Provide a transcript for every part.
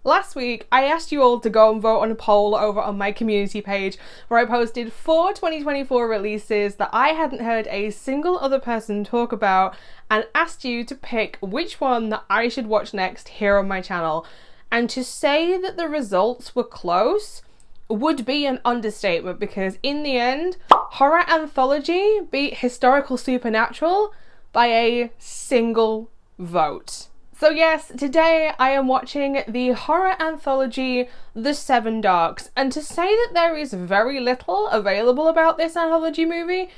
Last week, I asked you all to go and vote on a poll over on my community page where I posted 4 2024 releases that I hadn't heard a single other person talk about and asked you to pick which one that I should watch next here on my channel. And to say that the results were close would be an understatement, because in the end, horror anthology beat historical supernatural by a single vote. So yes, today I am watching the horror anthology The Seven Darks, and to say that there is very little available about this anthology movie,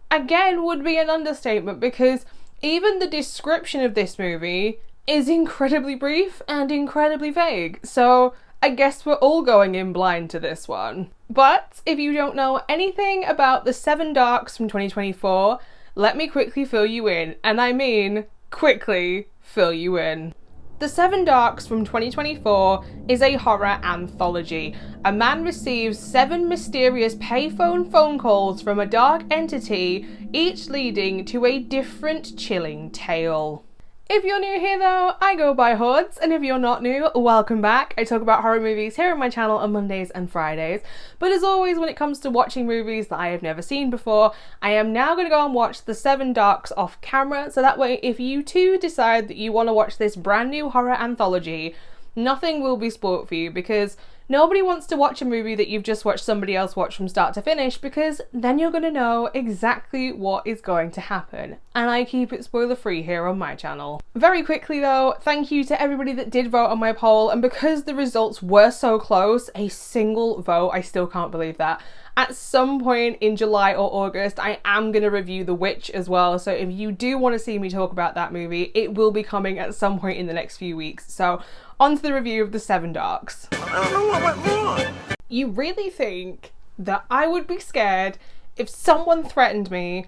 again, would be an understatement, because even the description of this movie is incredibly brief and incredibly vague, so I guess we're all going in blind to this one. But if you don't know anything about The Seven Darks from 2024, let me quickly fill you in, and I mean quickly fill you in. The Seven Darks from 2024 is a horror anthology. A man receives 7 mysterious payphone phone calls from a dark entity, each leading to a different chilling tale. If you're new here though, I go by Hordes, and if you're not new, welcome back. I talk about horror movies here on my channel on Mondays and Fridays, but as always when it comes to watching movies that I have never seen before, I am now going to go and watch The Seven Darks off camera, so that way if you too decide that you want to watch this brand new horror anthology, nothing will be spoiled for you, because nobody wants to watch a movie that you've just watched somebody else watch from start to finish, because then you're going to know exactly what is going to happen. And I keep it spoiler free here on my channel. Very quickly though, thank you to everybody that did vote on my poll, and because the results were so close, a single vote, I still can't believe that. At some point in July or August, I am going to review The Witch as well, so if you do want to see me talk about that movie, it will be coming at some point in the next few weeks. So on to the review of The Seven Darks. I don't know what went wrong. You really think that I would be scared if someone threatened me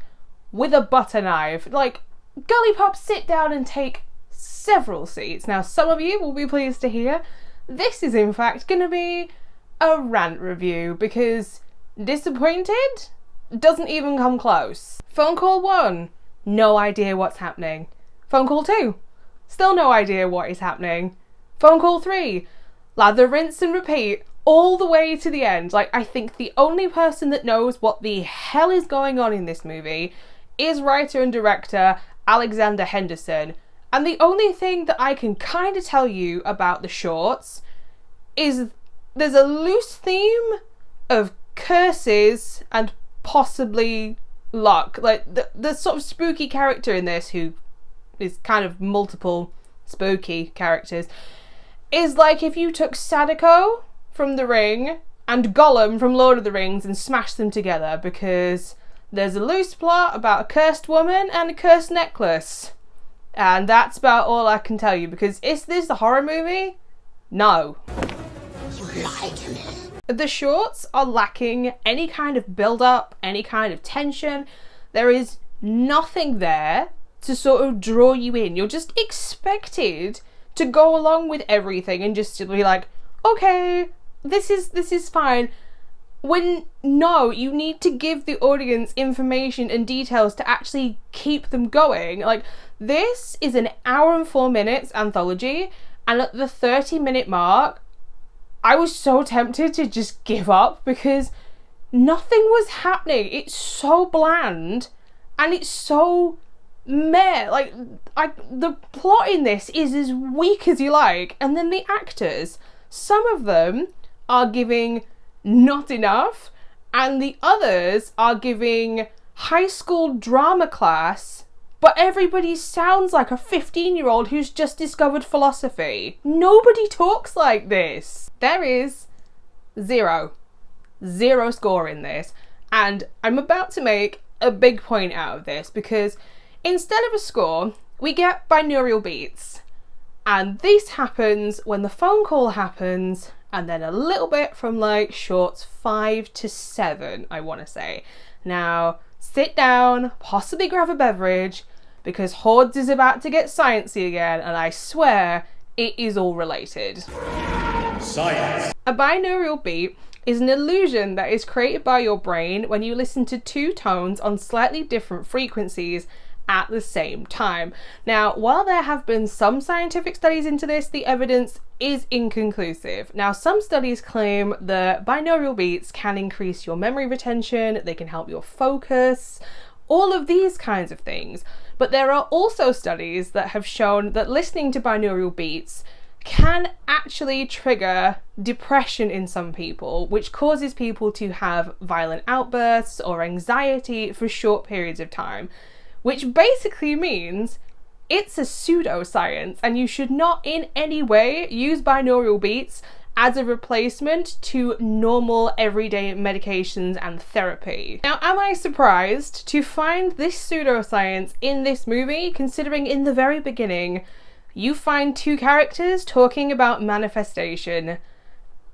with a butter knife? Like, Gully Pop, sit down and take several seats. Now, some of you will be pleased to hear this is in fact going to be a rant review, because disappointed doesn't even come close. Phone call 1, no idea what's happening. Phone call 2, still no idea what is happening. Phone call 3, lather, rinse and repeat all the way to the end. Like, I think the only person that knows what the hell is going on in this movie is writer and director Alexander Henderson. And the only thing that I can kind of tell you about the shorts is there's a loose theme of curses and possibly luck. Like, the sort of spooky character in this, who is kind of multiple spooky characters, is like if you took Sadako from The Ring and Gollum from Lord of the Rings and smashed them together, because there's a loose plot about a cursed woman and a cursed necklace. And that's about all I can tell you, because is this a horror movie? No. You lied to me. The shorts are lacking any kind of build-up, any kind of tension. There is nothing there to sort of draw you in. You're just expected to go along with everything and just to be like, okay, this is fine. When no, you need to give the audience information and details to actually keep them going. Like, this is an hour and 4 minutes anthology, and at the 30-minute mark, I was so tempted to just give up, because nothing was happening. It's so bland and it's so meh. Like, the plot in this is as weak as you like, and then the actors, some of them are giving not enough, and the others are giving high school drama class, but everybody sounds like a 15-year-old who's just discovered philosophy. Nobody talks like this. There is zero score in this, and I'm about to make a big point out of this, because instead of a score, we get binaural beats, and this happens when the phone call happens, and then a little bit from like shorts 5 to 7, I want to say. Now, sit down, possibly grab a beverage, because Hordes is about to get sciencey again, and I swear it is all related. Science. A binaural beat is an illusion that is created by your brain when you listen to 2 tones on slightly different frequencies at the same time. Now, while there have been some scientific studies into this, the evidence is inconclusive. Now, some studies claim that binaural beats can increase your memory retention, they can help your focus, all of these kinds of things. But there are also studies that have shown that listening to binaural beats can actually trigger depression in some people, which causes people to have violent outbursts or anxiety for short periods of time, which basically means it's a pseudoscience and you should not in any way use binaural beats as a replacement to normal everyday medications and therapy. Now, am I surprised to find this pseudoscience in this movie, considering in the very beginning you find two characters talking about manifestation?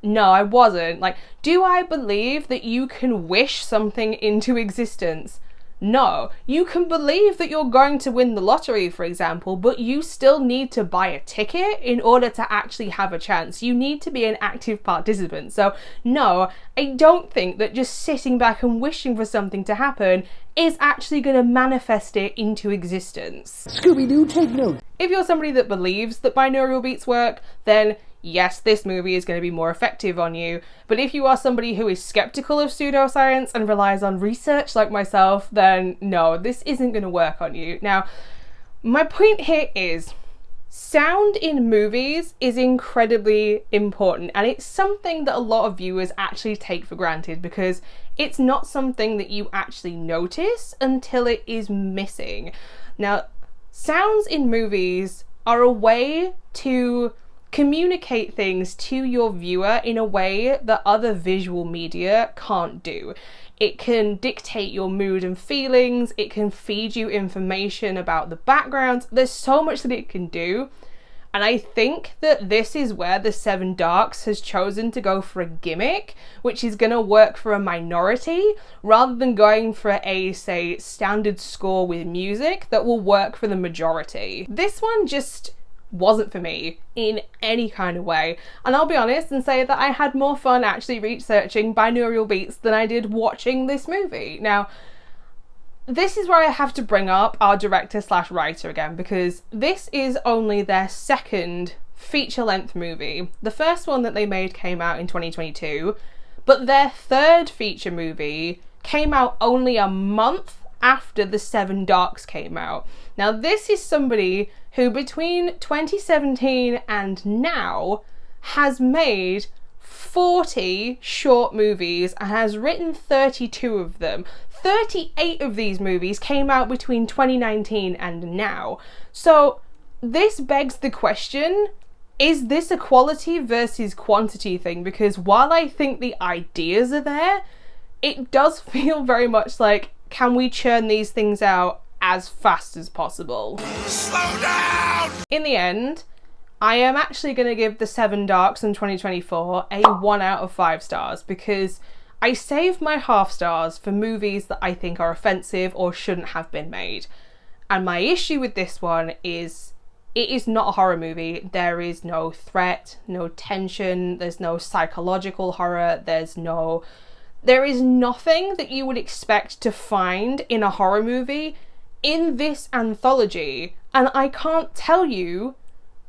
No, I wasn't. Like, do I believe that you can wish something into existence? No. You can believe that you're going to win the lottery, for example, but you still need to buy a ticket in order to actually have a chance. You need to be an active participant. So no, I don't think that just sitting back and wishing for something to happen is actually going to manifest it into existence. Scooby-Doo, take note. If you're somebody that believes that binaural beats work, then yes, this movie is going to be more effective on you. But if you are somebody who is skeptical of pseudoscience and relies on research like myself, then no, this isn't going to work on you. Now, my point here is sound in movies is incredibly important, and it's something that a lot of viewers actually take for granted because it's not something that you actually notice until it is missing. Now, sounds in movies are a way to communicate things to your viewer in a way that other visual media can't do. It can dictate your mood and feelings, it can feed you information about the background. There's so much that it can do, and I think that this is where the Seven Darks has chosen to go for a gimmick which is going to work for a minority rather than going for a, say, standard score with music that will work for the majority. This one just wasn't for me in any kind of way, and I'll be honest and say that I had more fun actually researching binaural beats than I did watching this movie. Now, this is where I have to bring up our director/writer again, because this is only their second feature-length movie. The first one that they made came out in 2022, but their third feature movie came out only a month after The Seven Darks came out. Now, this is somebody who between 2017 and now has made 40 short movies and has written 32 of them. 38 of these movies came out between 2019 and now. So this begs the question, is this a quality versus quantity thing? Because while I think the ideas are there, it does feel very much like, can we churn these things out as fast as possible? Slow down! In the end, I am actually going to give The Seven Darks in 2024 a 1 out of 5 stars because I saved my half stars for movies that I think are offensive or shouldn't have been made. And my issue with this one is it is not a horror movie. There is no threat, no tension, there's no psychological horror, there is nothing that you would expect to find in a horror movie in this anthology. And I can't tell you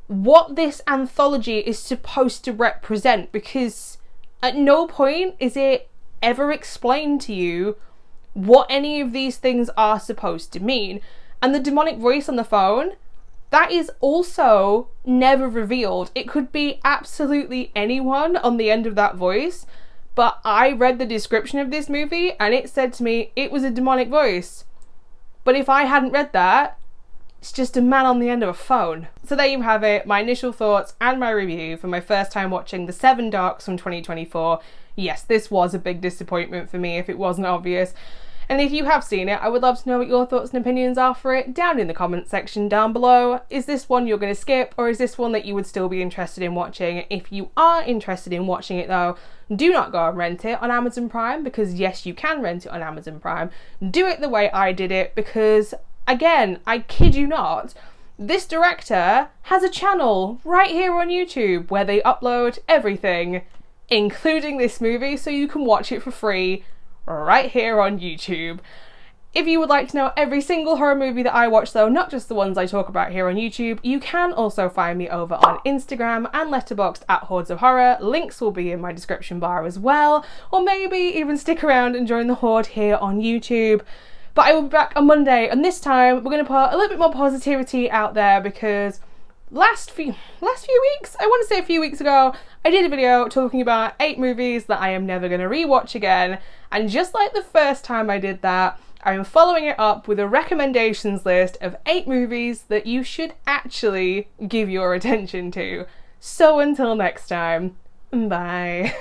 what this anthology is supposed to represent because at no point is it ever explained to you what any of these things are supposed to mean. And the demonic voice on the phone, that is also never revealed. It could be absolutely anyone on the end of that voice, but I read the description of this movie and it said to me it was a demonic voice. But if I hadn't read that, it's just a man on the end of a phone. So there you have it, my initial thoughts and my review for my first time watching The Seven Darks from 2024. Yes, this was a big disappointment for me if it wasn't obvious. And if you have seen it, I would love to know what your thoughts and opinions are for it down in the comment section down below. Is this one you're going to skip, or is this one that you would still be interested in watching? If you are interested in watching it though, do not go and rent it on Amazon Prime, because yes, you can rent it on Amazon Prime. Do it the way I did it, because again, I kid you not, this director has a channel right here on YouTube where they upload everything, including this movie, so you can watch it for free right here on YouTube. If you would like to know every single horror movie that I watch though, not just the ones I talk about here on YouTube, you can also find me over on Instagram and Letterboxd at HordesOfHorror. Links will be in my description bar as well, or maybe even stick around and join the Horde here on YouTube. But I will be back on Monday, and this time we're going to put a little bit more positivity out there, because last few weeks, I want to say a few weeks ago, I did a video talking about 8 movies that I am never going to rewatch again, and just like the first time I did that, I am following it up with a recommendations list of 8 movies that you should actually give your attention to. So until next time, bye.